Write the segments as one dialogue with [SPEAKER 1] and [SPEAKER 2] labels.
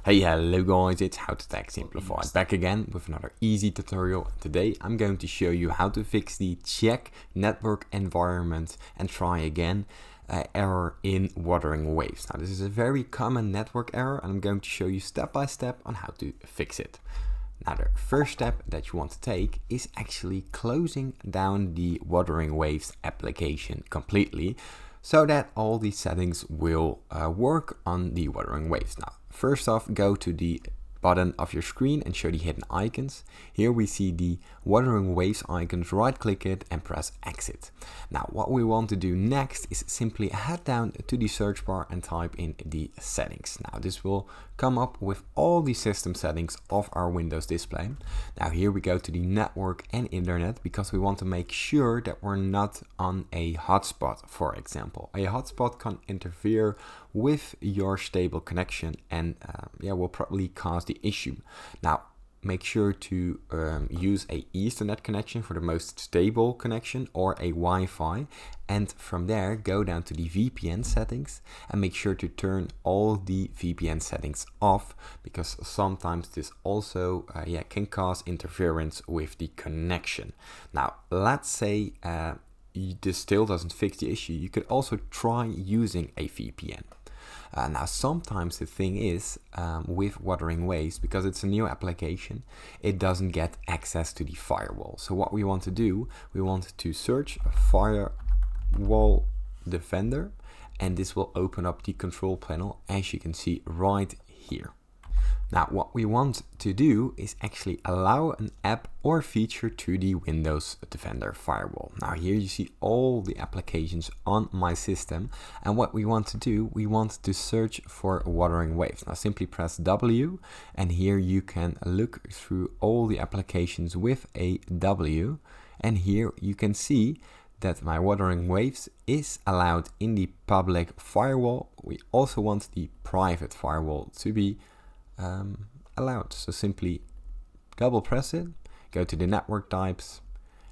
[SPEAKER 1] Hey, hello guys, it's How to Tech Simplified back again with another easy tutorial. Today I'm going to show you how to fix the check network environment and try again error in Wuthering Waves. Now this is a very common network error and I'm going to show you step by step on how to fix it. Now the first step that you want to take is actually closing down the Wuthering Waves application completely, so that all these settings will work on the Wuthering Waves. Now, first off, go to the bottom of your screen and show the hidden icons. Here we see the Wuthering Waves icons, right click it and press exit. Now what we want to do next is simply head down to the search bar and type in the settings. Now this will come up with all the system settings of our Windows display. Now here we go to the network and internet because we want to make sure that we're not on a hotspot, for example. A hotspot can interfere with your stable connection and will probably cause the issue. Now make sure to use a Ethernet connection for the most stable connection or a Wi-Fi, and from there go down to the VPN settings and make sure to turn all the VPN settings off, because sometimes this also can cause interference with the connection. Now let's say this still doesn't fix the issue. You could also try using a VPN. Now sometimes the thing is with Wuthering Waves, because it's a new application, it doesn't get access to the firewall. So what we want to do, we want to search a firewall defender, and this will open up the control panel, as you can see right here. Now what we want to do is actually allow an app or feature to the Windows Defender firewall. Now here you see all the applications on my system, and what we want to do, we want to search for Wuthering Waves. Now simply press W, and here you can look through all the applications with a W, and here you can see that my Wuthering Waves is allowed in the public firewall. We also want the private firewall to be allowed. So simply double press it, go to the network types,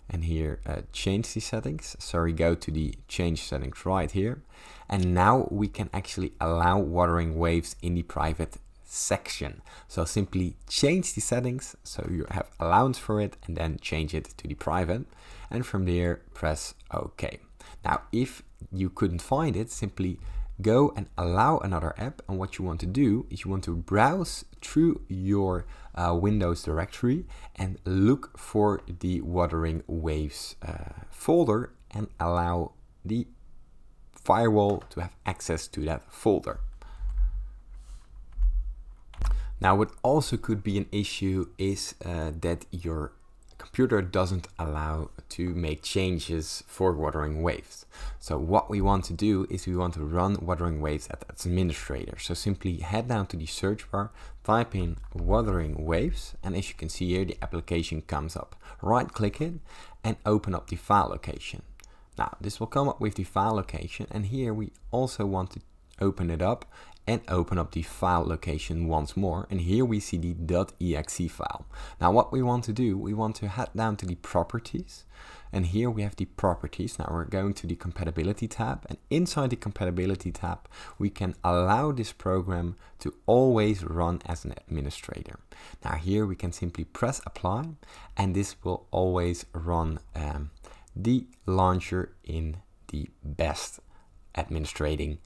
[SPEAKER 1] and here change the settings. Go to the change settings right here, and now we can actually allow Wuthering Waves in the private section. So simply change the settings so you have allowance for it, and then change it to the private, and from there press OK. Now if you couldn't find it, simply go and allow another app, and what you want to do is you want to browse through your Windows directory and look for the Wuthering Waves folder and allow the firewall to have access to that folder. Now what also could be an issue is that your computer doesn't allow to make changes for Wuthering Waves. So what we want to do is we want to run Wuthering Waves as administrator. So simply head down to the search bar, type in Wuthering Waves, and as you can see here, the application comes up. Right click it and open up the file location. Now this will come up with the file location, and here we also want to open it up and open up the file location once more, and here we see the .exe file. Now what we want to do, we want to head down to the properties, and here we have the properties. Now we're going to the compatibility tab, and inside the compatibility tab we can allow this program to always run as an administrator. Now here we can simply press apply, and this will always run the launcher in the best administrating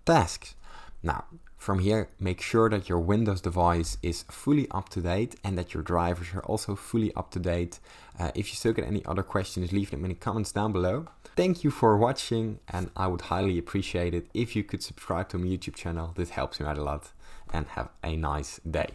[SPEAKER 1] tasks. Now from here, make sure that your Windows device is fully up to date and that your drivers are also fully up to date. If you still get any other questions, leave them in the comments down below. Thank you for watching, and I would highly appreciate it if you could subscribe to my YouTube channel. This helps me out a lot, and have a nice day.